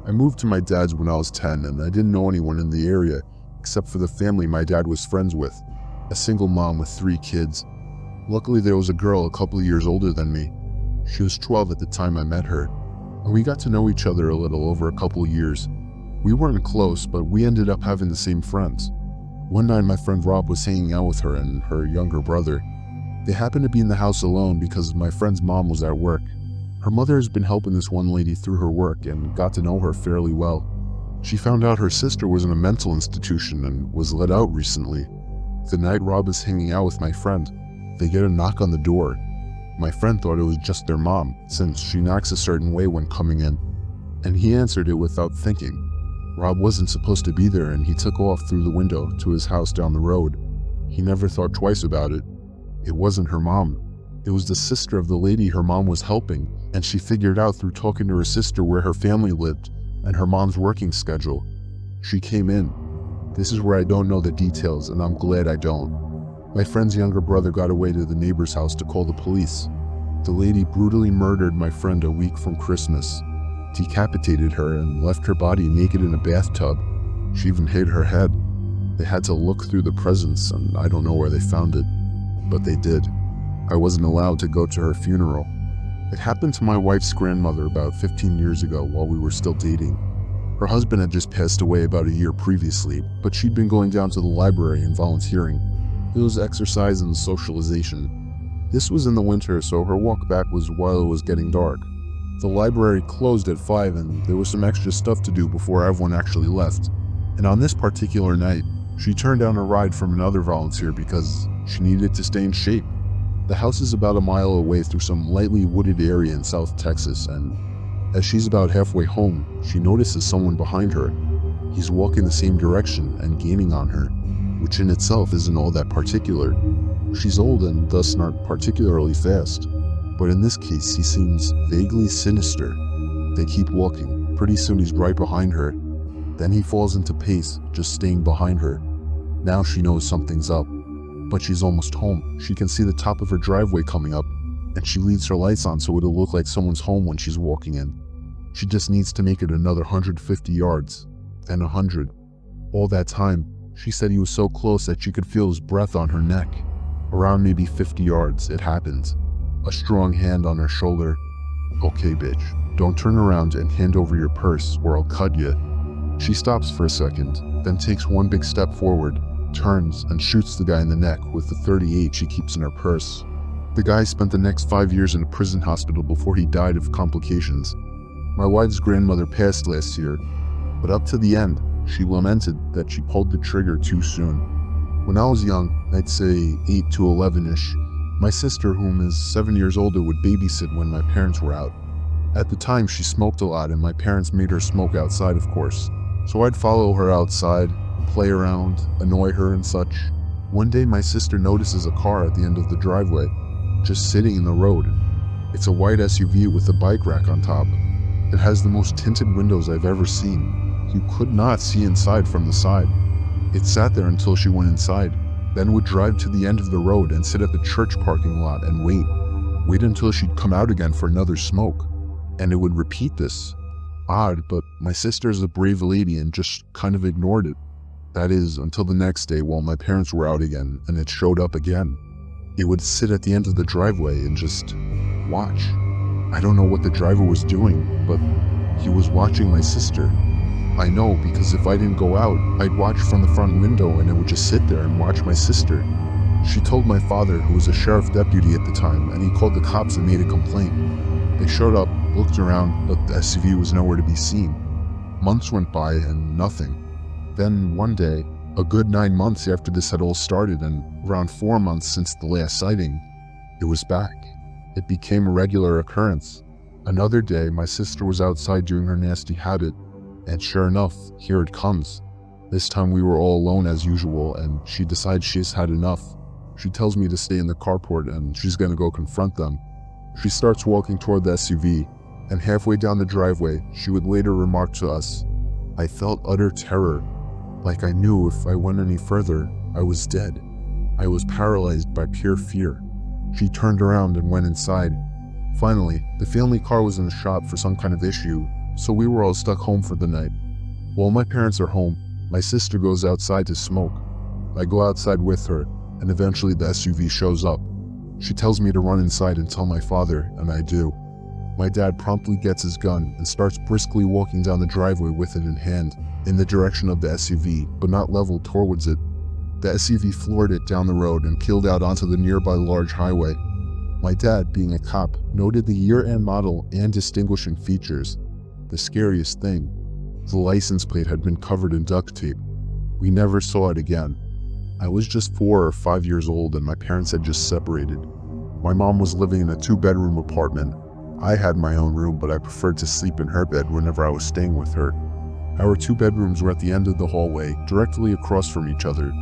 I moved to my dad's when I was 10 and I didn't know anyone in the area except for the family my dad was friends with, a single mom with 3 kids. Luckily there was a girl a couple of years older than me. She was 12 at the time I met her, and we got to know each other a little over a couple of years. We weren't close, but we ended up having the same friends. One night my friend Rob was hanging out with her and her younger brother. They happened to be in the house alone because my friend's mom was at work. Her mother has been helping this one lady through her work and got to know her fairly well. She found out her sister was in a mental institution and was let out recently. The night Rob is hanging out with my friend, they get a knock on the door. My friend thought it was just their mom, since she knocks a certain way when coming in, and he answered it without thinking. Rob wasn't supposed to be there and he took off through the window to his house down the road. He never thought twice about it. It wasn't her mom. It was the sister of the lady her mom was helping, and she figured out through talking to her sister where her family lived and her mom's working schedule. She came in. This is where I don't know the details, and I'm glad I don't. My friend's younger brother got away to the neighbor's house to call the police. The lady brutally murdered my friend a week from Christmas, decapitated her and left her body naked in a bathtub. She even hid her head. They had to look through the presents, and I don't know where they found it, but they did. I wasn't allowed to go to her funeral. It happened to my wife's grandmother about 15 years ago while we were still dating. Her husband had just passed away about a year previously, but she'd been going down to the library and volunteering. It was exercise and socialization. This was in the winter, so her walk back was while it was getting dark. The library closed at 5 and there was some extra stuff to do before everyone actually left. And on this particular night, she turned down a ride from another volunteer because she needed to stay in shape. The house is about a mile away through some lightly wooded area in South Texas, and as she's about halfway home, she notices someone behind her. He's walking the same direction and gaining on her, which in itself isn't all that particular. She's old and thus not particularly fast, but in this case he seems vaguely sinister. They keep walking. Pretty soon he's right behind her. Then he falls into pace, just staying behind her. Now she knows something's up. But she's almost home. She can see the top of her driveway coming up, and she leaves her lights on so it'll look like someone's home when she's walking in. She just needs to make it another 150 yards, then 100. All that time, she said he was so close that she could feel his breath on her neck. Around maybe 50 yards, it happens. A strong hand on her shoulder. "Okay, bitch, don't turn around and hand over your purse or I'll cut you." She stops for a second, then takes one big step forward, turns and shoots the guy in the neck with the .38 she keeps in her purse. The guy spent the next 5 years in a prison hospital before he died of complications. My wife's grandmother passed last year, but up to the end, she lamented that she pulled the trigger too soon. When I was young, I'd say 8 to 11-ish, my sister, whom is 7 years older, would babysit when my parents were out. At the time, she smoked a lot and my parents made her smoke outside, of course. So I'd follow her outside, play around, annoy her and such. One day my sister notices a car at the end of the driveway, just sitting in the road. It's a white SUV with a bike rack on top. It has the most tinted windows I've ever seen. You could not see inside from the side. It sat there until she went inside, then would drive to the end of the road and sit at the church parking lot and wait until she'd come out again for another smoke. And it would repeat this. Odd, but my sister's a brave lady and just kind of ignored it. That is, until the next day while my parents were out again and it showed up again. It would sit at the end of the driveway and just watch. I don't know what the driver was doing, but he was watching my sister. I know because if I didn't go out, I'd watch from the front window and it would just sit there and watch my sister. She told my father, who was a sheriff deputy at the time, and he called the cops and made a complaint. They showed up, looked around, but the SUV was nowhere to be seen. Months went by and nothing. Then one day, a good 9 months after this had all started and around 4 months since the last sighting, it was back. It became a regular occurrence. Another day, my sister was outside doing her nasty habit, and sure enough, here it comes. This time we were all alone as usual, and she decides she's had enough. She tells me to stay in the carport and she's gonna go confront them. She starts walking toward the SUV, and halfway down the driveway, she would later remark to us, "I felt utter terror. Like I knew if I went any further, I was dead. I was paralyzed by pure fear." She turned around and went inside. Finally, the family car was in the shop for some kind of issue, so we were all stuck home for the night. While my parents are home, my sister goes outside to smoke. I go outside with her, and eventually the SUV shows up. She tells me to run inside and tell my father, and I do. My dad promptly gets his gun and starts briskly walking down the driveway with it in hand, in the direction of the SUV, but not leveled towards it. The SUV floored it down the road and peeled out onto the nearby large highway. My dad, being a cop, noted the year and model and distinguishing features. The scariest thing, the license plate had been covered in duct tape. We never saw it again. I was just 4 or 5 years old and my parents had just separated. My mom was living in a 2-bedroom apartment. I had my own room, but I preferred to sleep in her bed whenever I was staying with her. Our 2 bedrooms were at the end of the hallway, directly across from each other.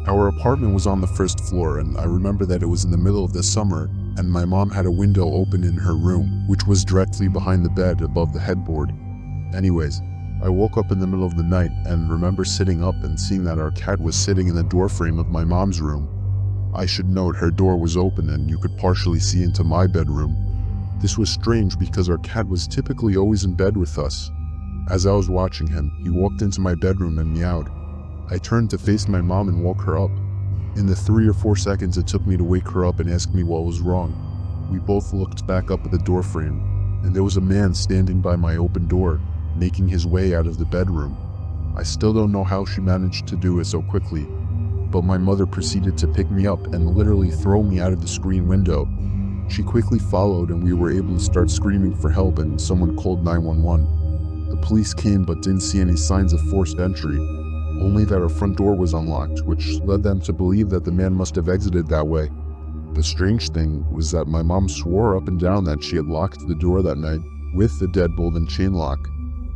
Our apartment was on the 1st floor, and I remember that it was in the middle of the summer, and my mom had a window open in her room, which was directly behind the bed above the headboard. Anyways, I woke up in the middle of the night and remember sitting up and seeing that our cat was sitting in the doorframe of my mom's room. I should note her door was open and you could partially see into my bedroom. This was strange because our cat was typically always in bed with us. As I was watching him, he walked into my bedroom and meowed. I turned to face my mom and woke her up. In the 3 or 4 seconds it took me to wake her up and ask me what was wrong, we both looked back up at the doorframe, and there was a man standing by my open door, making his way out of the bedroom. I still don't know how she managed to do it so quickly, but my mother proceeded to pick me up and literally throw me out of the screen window. She quickly followed and we were able to start screaming for help and someone called 911. The police came but didn't see any signs of forced entry, only that our front door was unlocked, which led them to believe that the man must have exited that way. The strange thing was that my mom swore up and down that she had locked the door that night with the deadbolt and chain lock.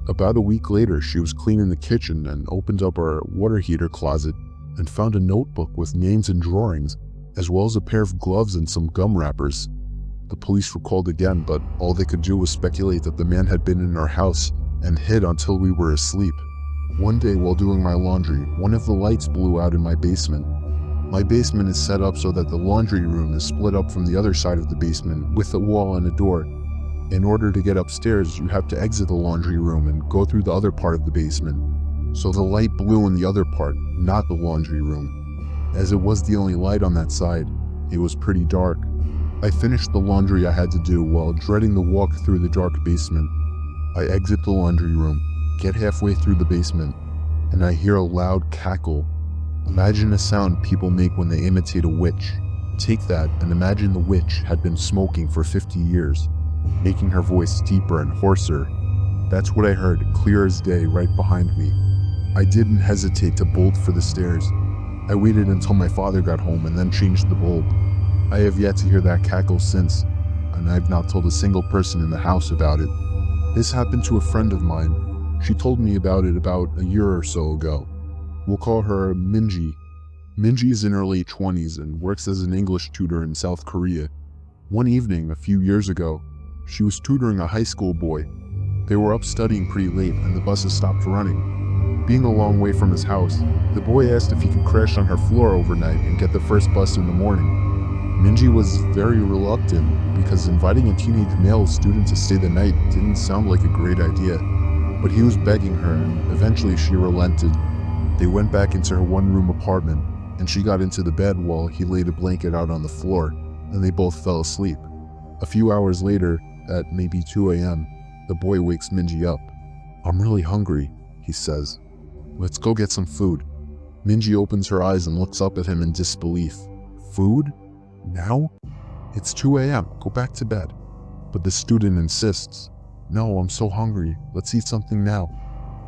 About a week later, she was cleaning the kitchen and opened up our water heater closet and found a notebook with names and drawings, as well as a pair of gloves and some gum wrappers. The police were called again, but all they could do was speculate that the man had been in our house and hid until we were asleep. One day while doing my laundry, one of the lights blew out in my basement. My basement is set up so that the laundry room is split up from the other side of the basement with a wall and a door. In order to get upstairs, you have to exit the laundry room and go through the other part of the basement. So the light blew in the other part, not the laundry room. As it was the only light on that side, it was pretty dark. I finished the laundry I had to do while dreading the walk through the dark basement. I exit the laundry room, get halfway through the basement, and I hear a loud cackle. Imagine a sound people make when they imitate a witch. Take that and imagine the witch had been smoking for 50 years, making her voice deeper and hoarser. That's what I heard, clear as day, right behind me. I didn't hesitate to bolt for the stairs. I waited until my father got home and then changed the bulb. I have yet to hear that cackle since, and I've not told a single person in the house about it. This happened to a friend of mine. She told me about it about a year or so ago. We'll call her Minji. Minji is in her late 20s and works as an English tutor in South Korea. One evening, a few years ago, she was tutoring a high school boy. They were up studying pretty late and the buses stopped running. Being a long way from his house, the boy asked if he could crash on her floor overnight and get the first bus in the morning. Minji was very reluctant because inviting a teenage male student to stay the night didn't sound like a great idea. But he was begging her and eventually she relented. They went back into her one-room apartment and she got into the bed while he laid a blanket out on the floor and they both fell asleep. A few hours later, at maybe 2 a.m., the boy wakes Minji up. "I'm really hungry," he says. "Let's go get some food." Minji opens her eyes and looks up at him in disbelief. "Food? Now? It's 2 a.m. Go back to bed." But the student insists. "No, I'm so hungry. Let's eat something now."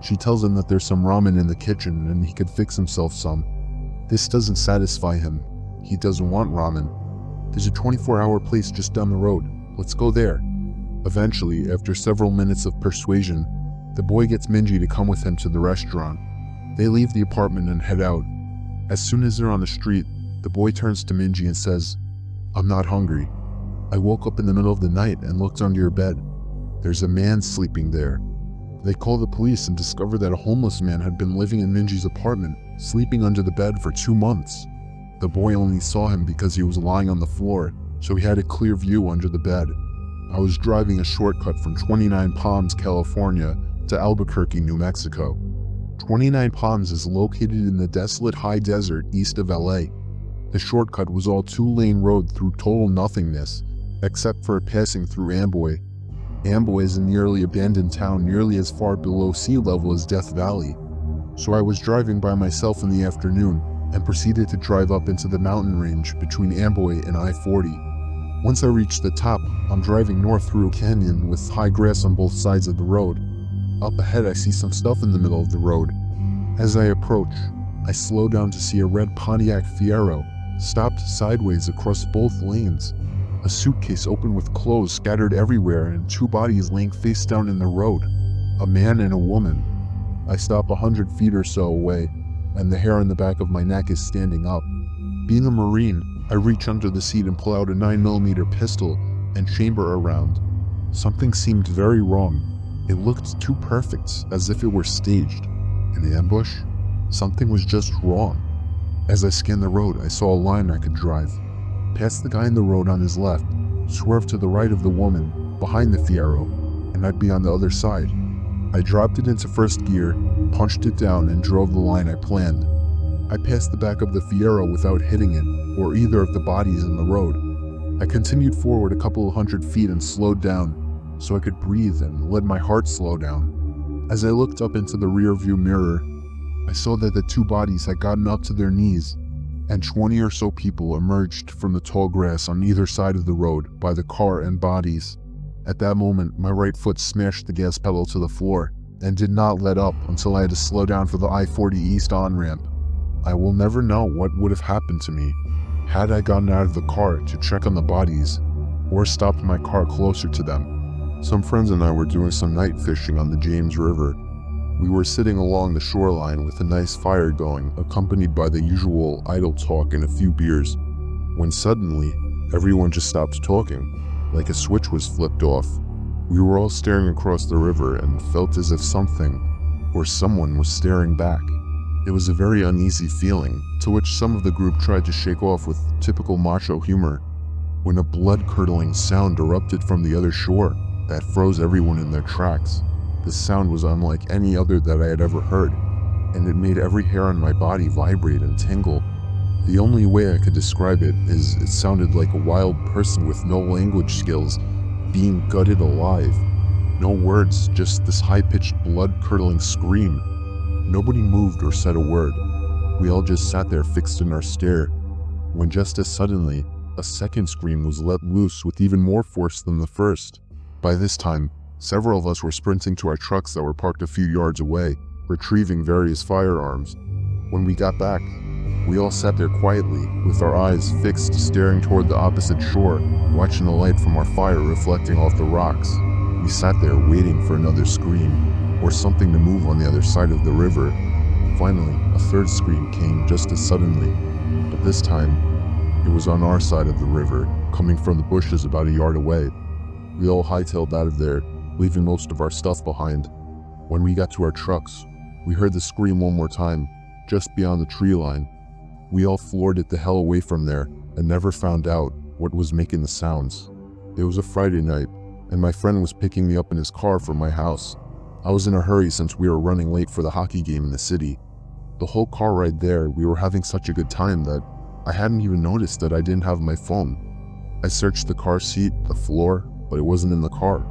She tells him that there's some ramen in the kitchen and he could fix himself some. This doesn't satisfy him. He doesn't want ramen. "There's a 24-hour place just down the road. Let's go there." Eventually, after several minutes of persuasion, the boy gets Minji to come with him to the restaurant. They leave the apartment and head out. As soon as they're on the street, the boy turns to Minji and says, "I'm not hungry. I woke up in the middle of the night and looked under your bed. There's a man sleeping there." They call the police and discover that a homeless man had been living in Minji's apartment, sleeping under the bed for 2 months. The boy only saw him because he was lying on the floor, so he had a clear view under the bed. I was driving a shortcut from 29 Palms, California to Albuquerque, New Mexico. 29 Palms is located in the desolate high desert east of LA. The shortcut was all two-lane road through total nothingness, except for passing through Amboy. Amboy is a nearly abandoned town nearly as far below sea level as Death Valley. So I was driving by myself in the afternoon and proceeded to drive up into the mountain range between Amboy and I-40. Once I reached the top, I'm driving north through a canyon with high grass on both sides of the road. Up ahead I see some stuff in the middle of the road. As I approach, I slow down to see a red Pontiac Fiero stopped sideways across both lanes. A suitcase open with clothes scattered everywhere and two bodies laying face down in the road. A man and a woman. I stop 100 feet or so away, and the hair on the back of my neck is standing up. Being a Marine, I reach under the seat and pull out a 9mm pistol and chamber a round. Something seemed very wrong. It looked too perfect, as if it were staged. An ambush? Something was just wrong. As I scanned the road, I saw a line I could drive. Past the guy in the road on his left, swerve to the right of the woman, behind the Fiero, and I'd be on the other side. I dropped it into first gear, punched it down, and drove the line I planned. I passed the back of the Fiero without hitting it, or either of the bodies in the road. I continued forward a couple of 100 feet and slowed down, so I could breathe and let my heart slow down. As I looked up into the rear-view mirror, I saw that the two bodies had gotten up to their knees, and 20 or so people emerged from the tall grass on either side of the road by the car and bodies. At that moment, my right foot smashed the gas pedal to the floor and did not let up until I had to slow down for the I-40 East on-ramp. I will never know what would have happened to me had I gotten out of the car to check on the bodies or stopped my car closer to them. Some friends and I were doing some night fishing on the James River. We were sitting along the shoreline with a nice fire going, accompanied by the usual idle talk and a few beers, when suddenly, everyone just stopped talking, like a switch was flipped off. We were all staring across the river and felt as if something, or someone, was staring back. It was a very uneasy feeling, to which some of the group tried to shake off with typical macho humor, when a blood-curdling sound erupted from the other shore that froze everyone in their tracks. The sound was unlike any other that I had ever heard, and it made every hair on my body vibrate and tingle. The only way I could describe it is it sounded like a wild person with no language skills being gutted alive. No words, just this high-pitched, blood-curdling scream. Nobody moved or said a word. We all just sat there fixed in our stare, when just as suddenly, a second scream was let loose with even more force than the first. By this time, several of us were sprinting to our trucks that were parked a few yards away, retrieving various firearms. When we got back, we all sat there quietly, with our eyes fixed, staring toward the opposite shore, watching the light from our fire reflecting off the rocks. We sat there waiting for another scream, or something to move on the other side of the river. Finally, a third scream came just as suddenly, but this time, it was on our side of the river, coming from the bushes about a yard away. We all hightailed out of there, leaving most of our stuff behind. When we got to our trucks, we heard the scream one more time, just beyond the tree line. We all floored it the hell away from there, and never found out what was making the sounds. It was a Friday night, and my friend was picking me up in his car from my house. I was in a hurry since we were running late for the hockey game in the city. The whole car ride there, we were having such a good time that I hadn't even noticed that I didn't have my phone. I searched the car seat, the floor, but it wasn't in the car.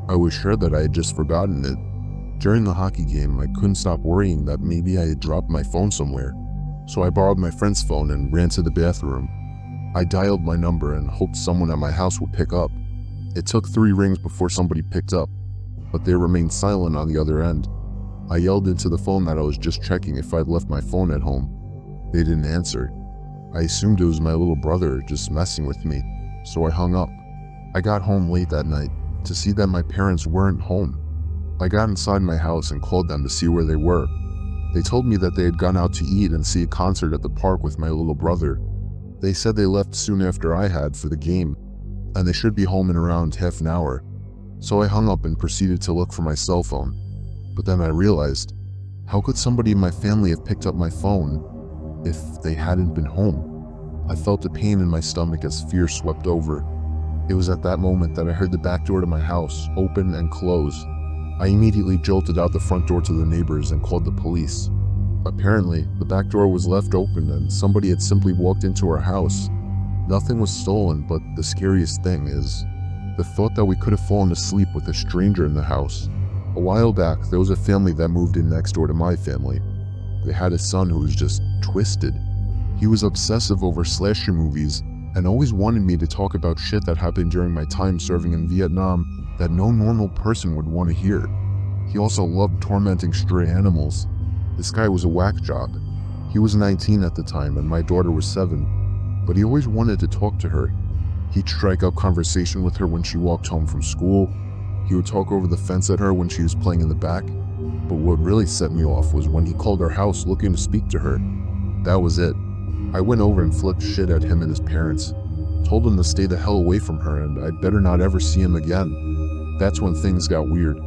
I was sure that I had just forgotten it. During the hockey game, I couldn't stop worrying that maybe I had dropped my phone somewhere. So I borrowed my friend's phone and ran to the bathroom. I dialed my number and hoped someone at my house would pick up. It took 3 rings before somebody picked up, but they remained silent on the other end. I yelled into the phone that I was just checking if I'd left my phone at home. They didn't answer. I assumed it was my little brother just messing with me, so I hung up. I got home late that night to see that my parents weren't home. I got inside my house and called them to see where they were. They told me that they had gone out to eat and see a concert at the park with my little brother. They said they left soon after I had for the game, and they should be home in around half an hour. So I hung up and proceeded to look for my cell phone. But then I realized, how could somebody in my family have picked up my phone if they hadn't been home? I felt a pain in my stomach as fear swept over. It was at that moment that I heard the back door to my house open and close. I immediately jolted out the front door to the neighbors and called the police. Apparently, the back door was left open and somebody had simply walked into our house. Nothing was stolen, but the scariest thing is the thought that we could have fallen asleep with a stranger in the house. A while back, there was a family that moved in next door to my family. They had a son who was just twisted. He was obsessive over slasher movies and always wanted me to talk about shit that happened during my time serving in Vietnam that no normal person would want to hear. He also loved tormenting stray animals. This guy was a whack job. He was 19 at the time and my daughter was 7, but he always wanted to talk to her. He'd strike up conversation with her when she walked home from school. He would talk over the fence at her when she was playing in the back. But what really set me off was when he called our house looking to speak to her. That was it. I went over and flipped shit at him and his parents. Told him to stay the hell away from her and I'd better not ever see him again. That's when things got weird.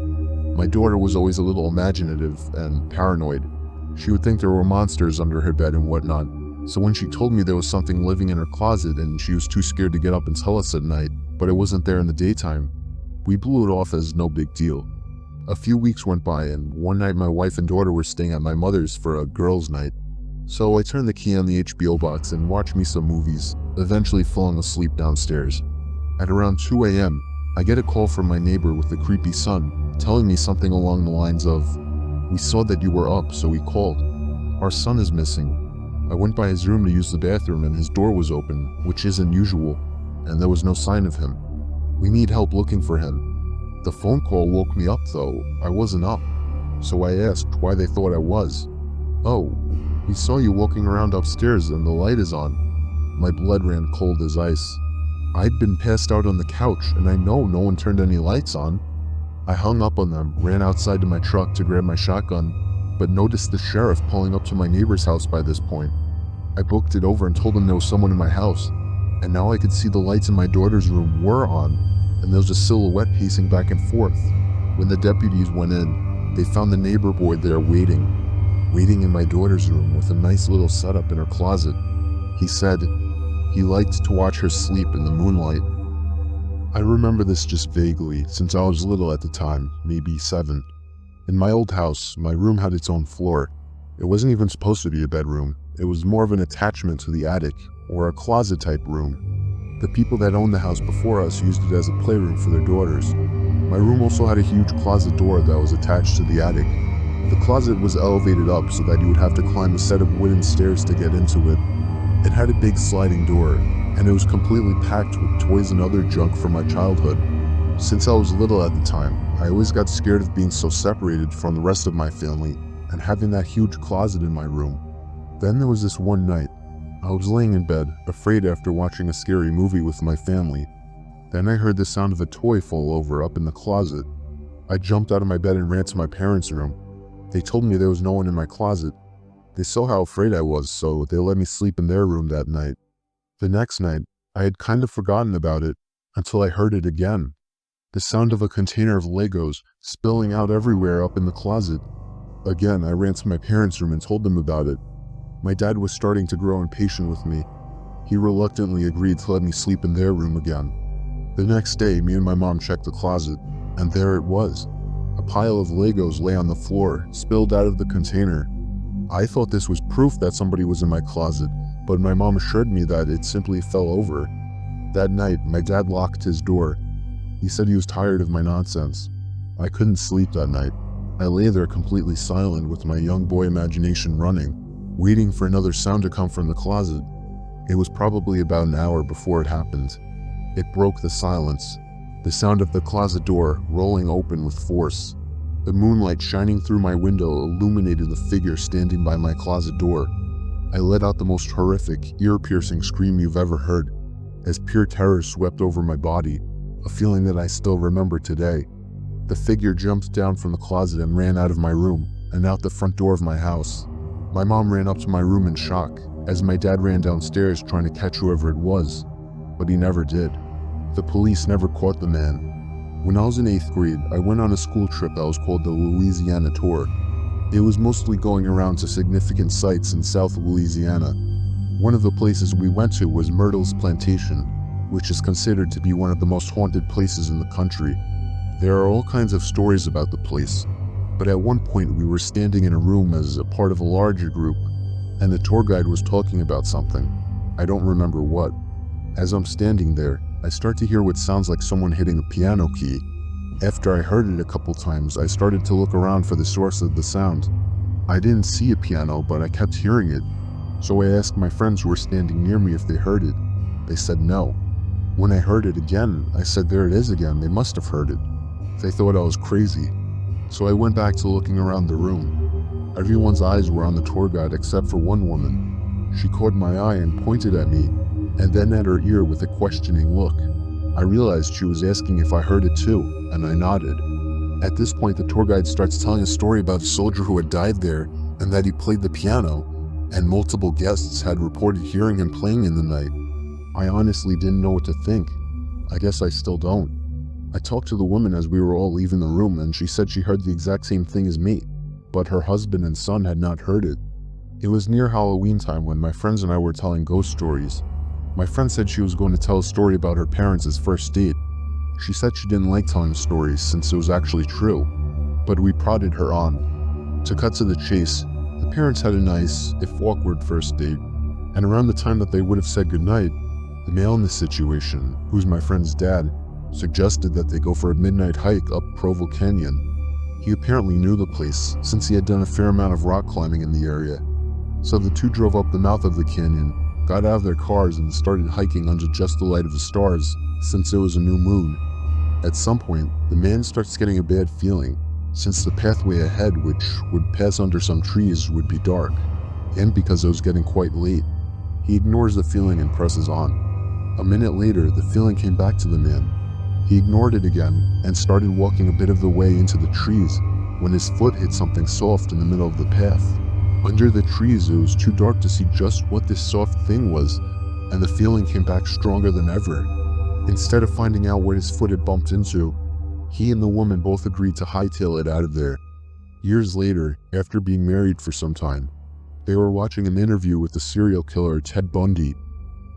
My daughter was always a little imaginative and paranoid. She would think there were monsters under her bed and whatnot. So when she told me there was something living in her closet and she was too scared to get up and tell us at night, but it wasn't there in the daytime, we blew it off as no big deal. A few weeks went by and one night my wife and daughter were staying at my mother's for a girls' night. So I turned the key on the HBO box and watched me some movies, eventually falling asleep downstairs. At around 2 a.m., I get a call from my neighbor with a creepy son, telling me something along the lines of, "We saw that you were up, so we called. Our son is missing." I went by his room to use the bathroom and his door was open, which isn't usual, and there was no sign of him. "We need help looking for him." The phone call woke me up though. I wasn't up, so I asked why they thought I was. "Oh, we saw you walking around upstairs and the light is on." My blood ran cold as ice. I'd been passed out on the couch and I know no one turned any lights on. I hung up on them, ran outside to my truck to grab my shotgun, but noticed the sheriff pulling up to my neighbor's house by this point. I booked it over and told him there was someone in my house, and now I could see the lights in my daughter's room were on, and there was a silhouette pacing back and forth. When the deputies went in, they found the neighbor boy there waiting in my daughter's room with a nice little setup in her closet. He said he liked to watch her sleep in the moonlight. I remember this just vaguely, since I was little at the time, maybe 7. In my old house, my room had its own floor. It wasn't even supposed to be a bedroom. It was more of an attachment to the attic, or a closet type room. The people that owned the house before us used it as a playroom for their daughters. My room also had a huge closet door that was attached to the attic. The closet was elevated up so that you would have to climb a set of wooden stairs to get into it. It had a big sliding door, and it was completely packed with toys and other junk from my childhood. Since I was little at the time, I always got scared of being so separated from the rest of my family and having that huge closet in my room. Then there was this one night. I was laying in bed, afraid after watching a scary movie with my family. Then I heard the sound of a toy fall over up in the closet. I jumped out of my bed and ran to my parents' room. They told me there was no one in my closet. They saw how afraid I was, so they let me sleep in their room that night. The next night, I had kind of forgotten about it until I heard it again. The sound of a container of Legos spilling out everywhere up in the closet. Again, I ran to my parents' room and told them about it. My dad was starting to grow impatient with me. He reluctantly agreed to let me sleep in their room again. The next day, me and my mom checked the closet, and there it was. A pile of Legos lay on the floor, spilled out of the container. I thought this was proof that somebody was in my closet, but my mom assured me that it simply fell over. That night, my dad locked his door. He said he was tired of my nonsense. I couldn't sleep that night. I lay there completely silent with my young boy imagination running, waiting for another sound to come from the closet. It was probably about an hour before it happened. It broke the silence. The sound of the closet door rolling open with force. The moonlight shining through my window illuminated the figure standing by my closet door. I let out the most horrific, ear-piercing scream you've ever heard, as pure terror swept over my body, a feeling that I still remember today. The figure jumped down from the closet and ran out of my room, and out the front door of my house. My mom ran up to my room in shock, as my dad ran downstairs trying to catch whoever it was, but he never did. The police never caught the man. When I was in 8th grade, I went on a school trip that was called the Louisiana Tour. It was mostly going around to significant sites in South Louisiana. One of the places we went to was Myrtle's Plantation. which is considered to be one of the most haunted places in the country. There are all kinds of stories about the place, but at one point we were standing in a room as a part of a larger group, and the tour guide was talking about something. I don't remember what. As I'm standing there, I start to hear what sounds like someone hitting a piano key. After I heard it a couple times, I started to look around for the source of the sound. I didn't see a piano, but I kept hearing it, so I asked my friends who were standing near me if they heard it. They said no. When I heard it again, I said there it is again, they must have heard it. They thought I was crazy, so I went back to looking around the room. Everyone's eyes were on the tour guide except for one woman. She caught my eye and pointed at me, and then at her ear with a questioning look. I realized she was asking if I heard it too, and I nodded. At this point, the tour guide starts telling a story about a soldier who had died there and that he played the piano, and multiple guests had reported hearing him playing in the night. I honestly didn't know what to think. I guess I still don't. I talked to the woman as we were all leaving the room, and she said she heard the exact same thing as me, but her husband and son had not heard it. It was near Halloween time when my friends and I were telling ghost stories. My friend said she was going to tell a story about her parents' first date. She said she didn't like telling stories since it was actually true, but we prodded her on. To cut to the chase, the parents had a nice, if awkward, first date, and around the time that they would have said goodnight, the male in the situation, who's my friend's dad, suggested that they go for a midnight hike up Provo Canyon. He apparently knew the place since he had done a fair amount of rock climbing in the area. So the two drove up the mouth of the canyon, got out of their cars and started hiking under just the light of the stars since it was a new moon. At some point, the man starts getting a bad feeling since the pathway ahead, which would pass under some trees, would be dark, and because it was getting quite late. He ignores the feeling and presses on. A minute later, the feeling came back to the man. He ignored it again and started walking a bit of the way into the trees when his foot hit something soft in the middle of the path. Under the trees, it was too dark to see just what this soft thing was, and the feeling came back stronger than ever. Instead of finding out what his foot had bumped into, he and the woman both agreed to hightail it out of there. Years later, after being married for some time, they were watching an interview with the serial killer Ted Bundy.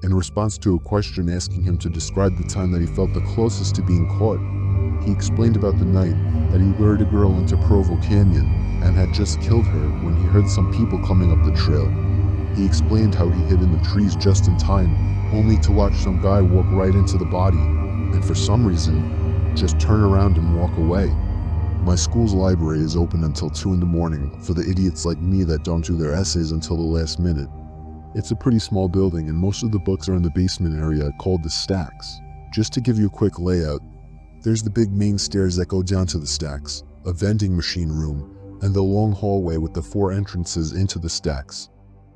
In response to a question asking him to describe the time that he felt the closest to being caught, he explained about the night that he lured a girl into Provo Canyon and had just killed her when he heard some people coming up the trail. He explained how he hid in the trees just in time, only to watch some guy walk right into the body, and for some reason, just turn around and walk away. My school's library is open until 2 in the morning for the idiots like me that don't do their essays until the last minute. It's a pretty small building and most of the books are in the basement area called the stacks. Just to give you a quick layout, there's the big main stairs that go down to the stacks, a vending machine room, and the long hallway with the 4 entrances into the stacks.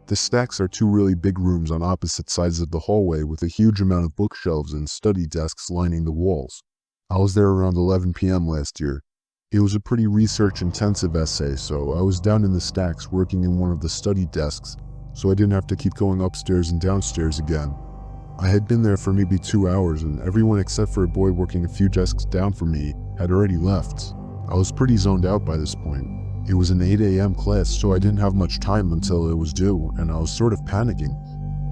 The stacks are 2 really big rooms on opposite sides of the hallway with a huge amount of bookshelves and study desks lining the walls. I was there around 11 p.m. last year. It was a pretty research-intensive essay, so I was down in the stacks working in one of the study desks, so I didn't have to keep going upstairs and downstairs again. I had been there for maybe 2 hours and everyone except for a boy working a few desks down from me had already left. I was pretty zoned out by this point. It was an 8 a.m. class, so I didn't have much time until it was due, and I was sort of panicking.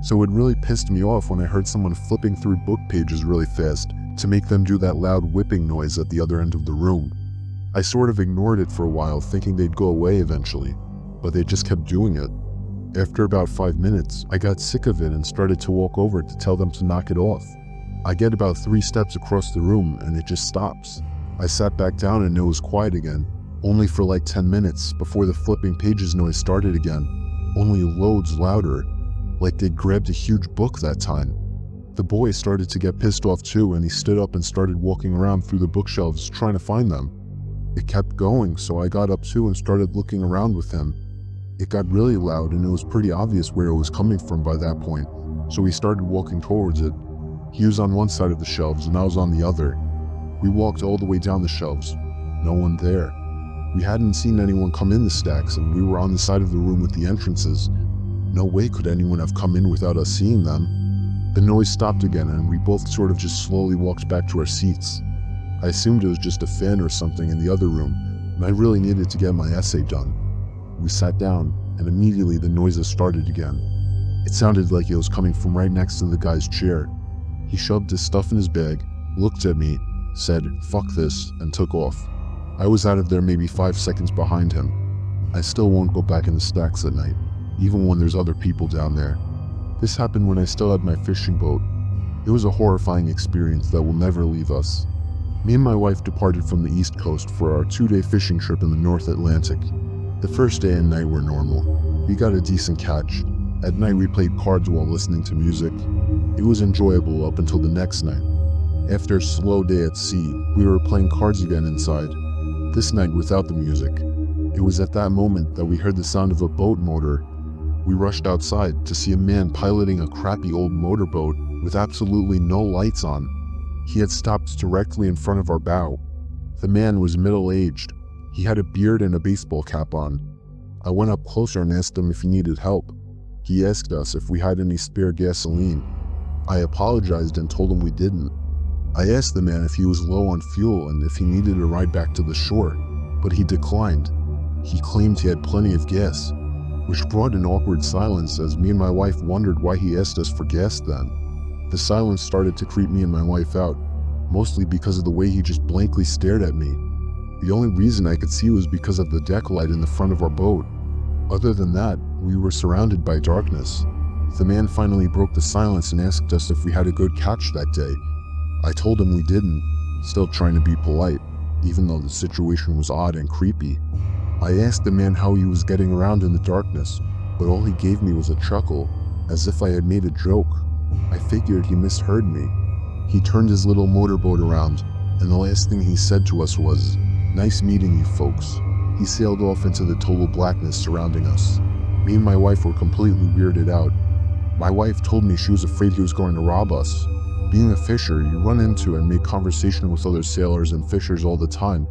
So it really pissed me off when I heard someone flipping through book pages really fast to make them do that loud whipping noise at the other end of the room. I sort of ignored it for a while, thinking they'd go away eventually, but they just kept doing it. After about 5 minutes, I got sick of it and started to walk over to tell them to knock it off. I get about 3 steps across the room and it just stops. I sat back down and it was quiet again, only for like 10 minutes before the flipping pages noise started again, only loads louder, like they'd grabbed a huge book that time. The boy started to get pissed off too, and he stood up and started walking around through the bookshelves trying to find them. It kept going, so I got up too and started looking around with him. It got really loud and it was pretty obvious where it was coming from by that point, so we started walking towards it. He was on one side of the shelves and I was on the other. We walked all the way down the shelves. No one there. We hadn't seen anyone come in the stacks and we were on the side of the room with the entrances. No way could anyone have come in without us seeing them. The noise stopped again and we both sort of just slowly walked back to our seats. I assumed it was just a fan or something in the other room, and I really needed to get my essay done. We sat down, and immediately the noises started again. It sounded like it was coming from right next to the guy's chair. He shoved his stuff in his bag, looked at me, said, "Fuck this," and took off. I was out of there maybe 5 seconds behind him. I still won't go back in the stacks at night, even when there's other people down there. This happened when I still had my fishing boat. It was a horrifying experience that will never leave us. Me and my wife departed from the East Coast for our 2-day fishing trip in the North Atlantic. The first day and night were normal. We got a decent catch. At night we played cards while listening to music. It was enjoyable up until the next night. After a slow day at sea, we were playing cards again inside. This night without the music. It was at that moment that we heard the sound of a boat motor. We rushed outside to see a man piloting a crappy old motorboat with absolutely no lights on. He had stopped directly in front of our bow. The man was middle-aged. He had a beard and a baseball cap on. I went up closer and asked him if he needed help. He asked us if we had any spare gasoline. I apologized and told him we didn't. I asked the man if he was low on fuel and if he needed a ride back to the shore, but he declined. He claimed he had plenty of gas, which brought an awkward silence as me and my wife wondered why he asked us for gas then. The silence started to creep me and my wife out, mostly because of the way he just blankly stared at me. The only reason I could see was because of the deck light in the front of our boat. Other than that, we were surrounded by darkness. The man finally broke the silence and asked us if we had a good catch that day. I told him we didn't, still trying to be polite, even though the situation was odd and creepy. I asked the man how he was getting around in the darkness, but all he gave me was a chuckle, as if I had made a joke. I figured he misheard me. He turned his little motorboat around, and the last thing he said to us was, "Nice meeting you folks." He sailed off into the total blackness surrounding us. Me and my wife were completely weirded out. My wife told me she was afraid he was going to rob us. Being a fisher, you run into and make conversation with other sailors and fishers all the time,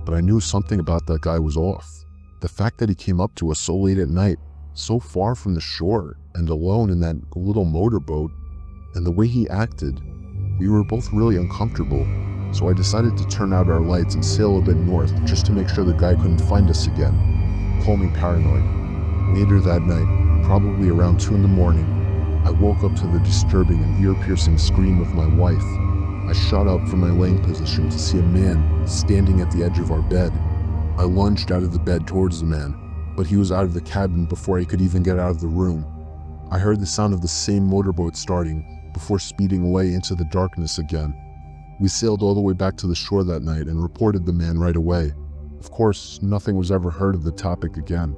but I knew something about that guy was off. The fact that he came up to us so late at night, so far from the shore, and alone in that little motorboat, and the way he acted, we were both really uncomfortable, so I decided to turn out our lights and sail a bit north just to make sure the guy couldn't find us again. Call me paranoid. Later that night, probably around 2 in the morning, I woke up to the disturbing and ear-piercing scream of my wife. I shot up from my laying position to see a man standing at the edge of our bed. I lunged out of the bed towards the man, but he was out of the cabin before I could even get out of the room. I heard the sound of the same motorboat starting before speeding away into the darkness again. We sailed all the way back to the shore that night and reported the man right away. Of course, nothing was ever heard of the topic again.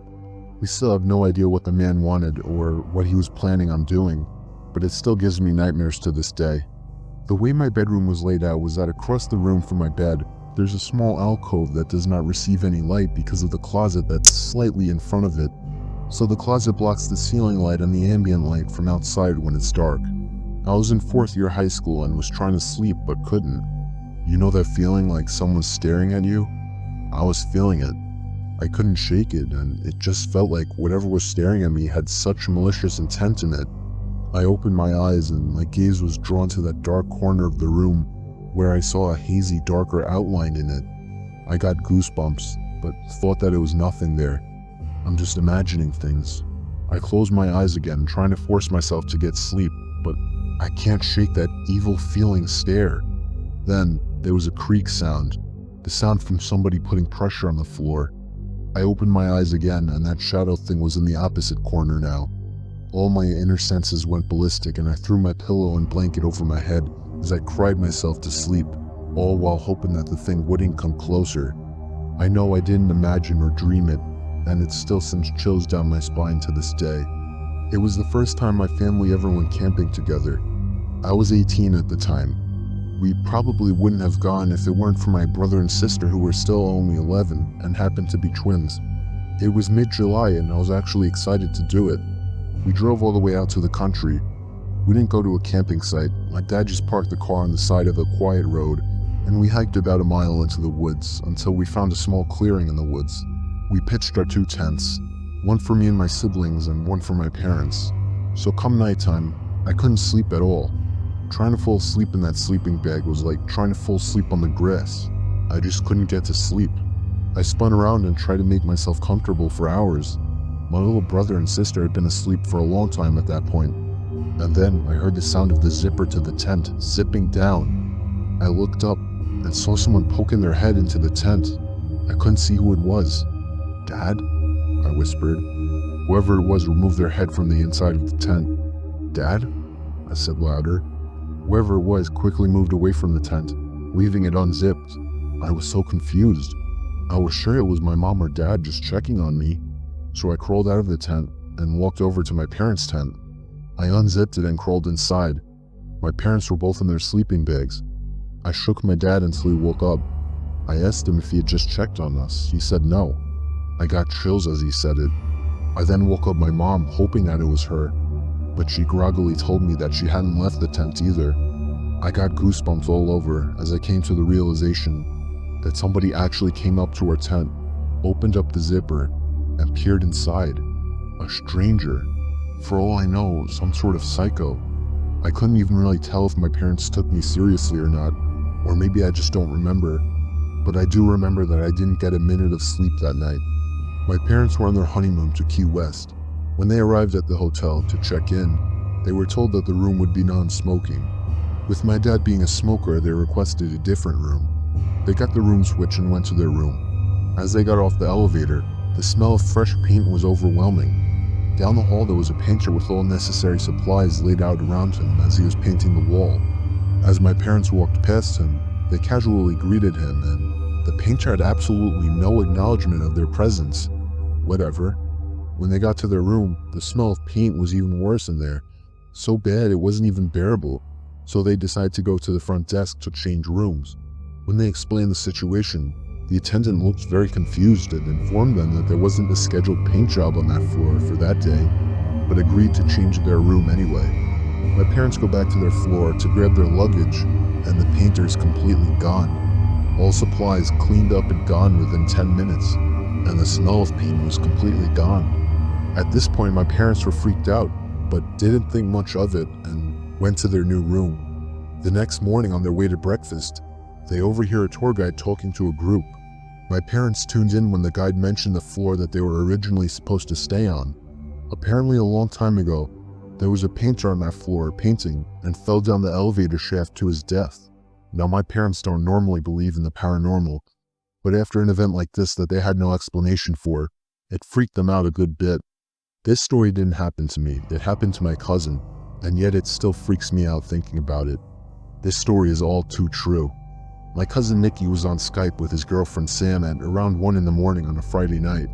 We still have no idea what the man wanted or what he was planning on doing, but it still gives me nightmares to this day. The way my bedroom was laid out was that across the room from my bed, there's a small alcove that does not receive any light because of the closet that's slightly in front of it. So the closet blocks the ceiling light and the ambient light from outside when it's dark. I was in 4th year high school and was trying to sleep but couldn't. You know that feeling like someone's staring at you? I was feeling it. I couldn't shake it, and it just felt like whatever was staring at me had such malicious intent in it. I opened my eyes and my gaze was drawn to that dark corner of the room where I saw a hazy, darker outline in it. I got goosebumps, but thought that it was nothing there. I'm just imagining things. I closed my eyes again, trying to force myself to get sleep, but I can't shake that evil feeling stare. Then there was a creak sound, the sound from somebody putting pressure on the floor. I opened my eyes again, and that shadow thing was in the opposite corner now. All my inner senses went ballistic, and I threw my pillow and blanket over my head as I cried myself to sleep, all while hoping that the thing wouldn't come closer. I know I didn't imagine or dream it, and it still sends chills down my spine to this day. It was the first time my family ever went camping together. I was 18 at the time. We probably wouldn't have gone if it weren't for my brother and sister who were still only 11 and happened to be twins. It was mid-July and I was actually excited to do it. We drove all the way out to the country. We didn't go to a camping site. My dad just parked the car on the side of a quiet road, and we hiked about a mile into the woods until we found a small clearing in the woods. We pitched our 2 tents, one for me and my siblings and one for my parents. So come nighttime, I couldn't sleep at all. Trying to fall asleep in that sleeping bag was like trying to fall asleep on the grass. I just couldn't get to sleep. I spun around and tried to make myself comfortable for hours. My little brother and sister had been asleep for a long time at that point. and then I heard the sound of the zipper to the tent zipping down. I looked up and saw someone poking their head into the tent. I couldn't see who it was. "Dad?" I whispered. Whoever it was removed their head from the inside of the tent. "Dad?" I said louder. Whoever it was quickly moved away from the tent, leaving it unzipped. I was so confused. I was sure it was my mom or dad just checking on me, so I crawled out of the tent and walked over to my parents' tent. I unzipped it and crawled inside. My parents were both in their sleeping bags. I shook my dad until he woke up. I asked him if he had just checked on us. He said no. I got chills as he said it. I then woke up my mom, hoping that it was her, but she groggily told me that she hadn't left the tent either. I got goosebumps all over as I came to the realization that somebody actually came up to our tent, opened up the zipper, and peered inside. A stranger. For all I know, some sort of psycho. I couldn't even really tell if my parents took me seriously or not, or maybe I just don't remember. But I do remember that I didn't get a minute of sleep that night. My parents were on their honeymoon to Key West. When they arrived at the hotel to check in, they were told that the room would be non-smoking. With my dad being a smoker, they requested a different room. They got the room switch and went to their room. As they got off the elevator, the smell of fresh paint was overwhelming. Down the hall there was a painter with all necessary supplies laid out around him as he was painting the wall. As my parents walked past him, they casually greeted him, and the painter had absolutely no acknowledgement of their presence. Whatever. When they got to their room, the smell of paint was even worse in there. So bad it wasn't even bearable. So they decided to go to the front desk to change rooms. When they explained the situation, the attendant looked very confused and informed them that there wasn't a scheduled paint job on that floor for that day, but agreed to change their room anyway. My parents go back to their floor to grab their luggage, and the painter is completely gone. All supplies cleaned up and gone within 10 minutes, and the smell of paint was completely gone. At this point, my parents were freaked out, but didn't think much of it and went to their new room. The next morning on their way to breakfast, they overhear a tour guide talking to a group. My parents tuned in when the guide mentioned the floor that they were originally supposed to stay on. Apparently a long time ago, there was a painter on that floor painting and fell down the elevator shaft to his death. Now my parents don't normally believe in the paranormal, but after an event like this that they had no explanation for, it freaked them out a good bit. This story didn't happen to me, it happened to my cousin, and yet it still freaks me out thinking about it. This story is all too true. My cousin Nikki was on Skype with his girlfriend Sam at around 1 in the morning on a Friday night.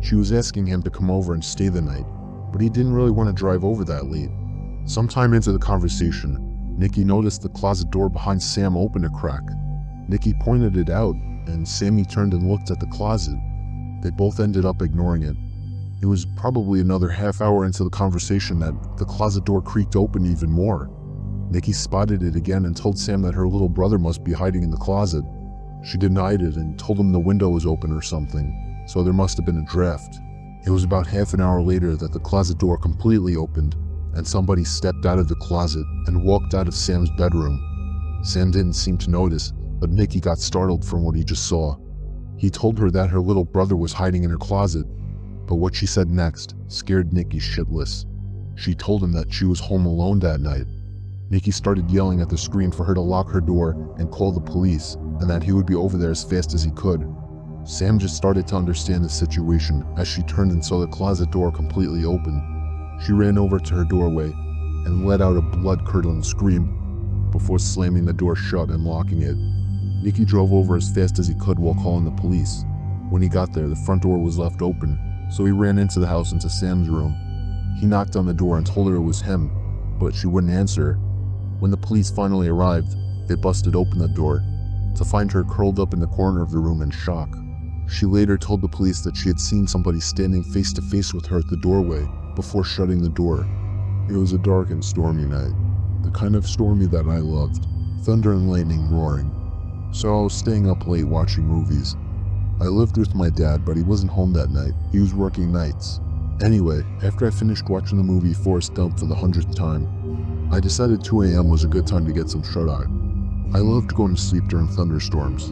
She was asking him to come over and stay the night, but he didn't really want to drive over that late. Sometime into the conversation, Nikki noticed the closet door behind Sam open a crack. Nikki pointed it out, and Sammy turned and looked at the closet. They both ended up ignoring it. It was probably another half hour into the conversation that the closet door creaked open even more. Nikki spotted it again and told Sam that her little brother must be hiding in the closet. She denied it and told him the window was open or something, so there must have been a draft. It was about half an hour later that the closet door completely opened, and somebody stepped out of the closet and walked out of Sam's bedroom. Sam didn't seem to notice, but Nikki got startled from what he just saw. He told her that her little brother was hiding in her closet, but what she said next scared Nikki shitless. She told him that she was home alone that night. Nikki started yelling at the screen for her to lock her door and call the police, and that he would be over there as fast as he could. Sam just started to understand the situation as she turned and saw the closet door completely open. She ran over to her doorway and let out a blood-curdling scream before slamming the door shut and locking it. Nikki drove over as fast as he could while calling the police. When he got there, the front door was left open, so he ran into the house into Sam's room. He knocked on the door and told her it was him, but she wouldn't answer. When the police finally arrived, they busted open the door to find her curled up in the corner of the room in shock. She later told the police that she had seen somebody standing face to face with her at the doorway before shutting the door. It was a dark and stormy night, the kind of stormy that I loved, thunder and lightning roaring. So I was staying up late watching movies. I lived with my dad, but he wasn't home that night. He was working nights. Anyway, after I finished watching the movie Forrest Gump for the 100th time, I decided 2 a.m. was a good time to get some shut-eye. I loved going to sleep during thunderstorms.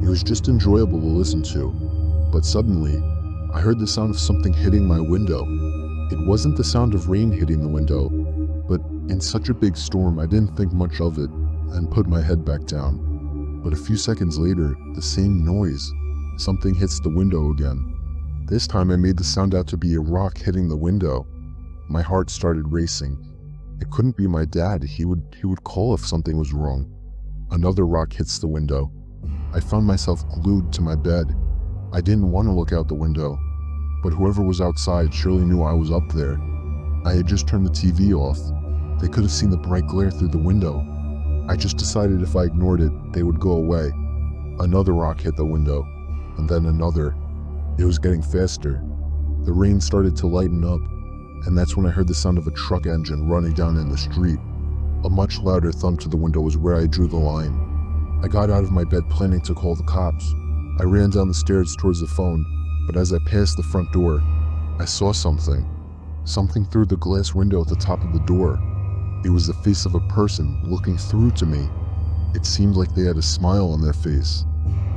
It was just enjoyable to listen to. But suddenly, I heard the sound of something hitting my window. It wasn't the sound of rain hitting the window, but In such a big storm, I didn't think much of it and put my head back down. But a few seconds later, the same noise. Something hits the window again. This time I made the sound out to be a rock hitting the window. My heart started racing. It couldn't be my dad. He would call if something was wrong. Another rock hits the window. I found myself glued to my bed. I didn't want to look out the window, but whoever was outside surely knew I was up there. I had just turned the TV off. They could have seen the bright glare through the window. I just decided if I ignored it, they would go away. Another rock hit the window, and then another. It was getting faster. The rain started to lighten up, and that's when I heard the sound of a truck engine running down in the street. A much louder thump to the window was where I drew the line. I got out of my bed planning to call the cops. I ran down the stairs towards the phone, but as I passed the front door, I saw something. Something through the glass window at the top of the door. It was the face of a person looking through to me. It seemed like they had a smile on their face.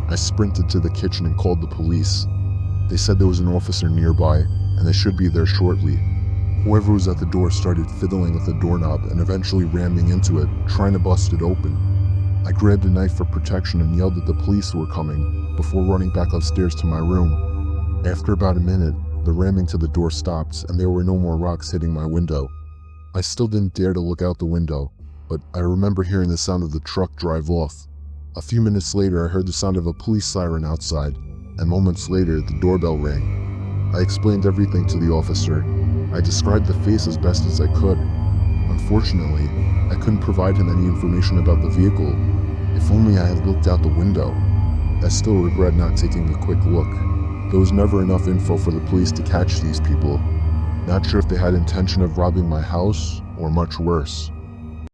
I sprinted to the kitchen and called the police. They said there was an officer nearby, and they should be there shortly. Whoever was at the door started fiddling with the doorknob and eventually ramming into it, trying to bust it open. I grabbed a knife for protection and yelled at the police who were coming, before running back upstairs to my room. After about a minute, the ramming to the door stopped and there were no more rocks hitting my window. I still didn't dare to look out the window, but I remember hearing the sound of the truck drive off. A few minutes later, I heard the sound of a police siren outside, and moments later, the doorbell rang. I explained everything to the officer. I described the face as best as I could. Unfortunately, I couldn't provide him any information about the vehicle. If only I had looked out the window. I still regret not taking a quick look. There was never enough info for the police to catch these people. Not sure if they had intention of robbing my house or much worse.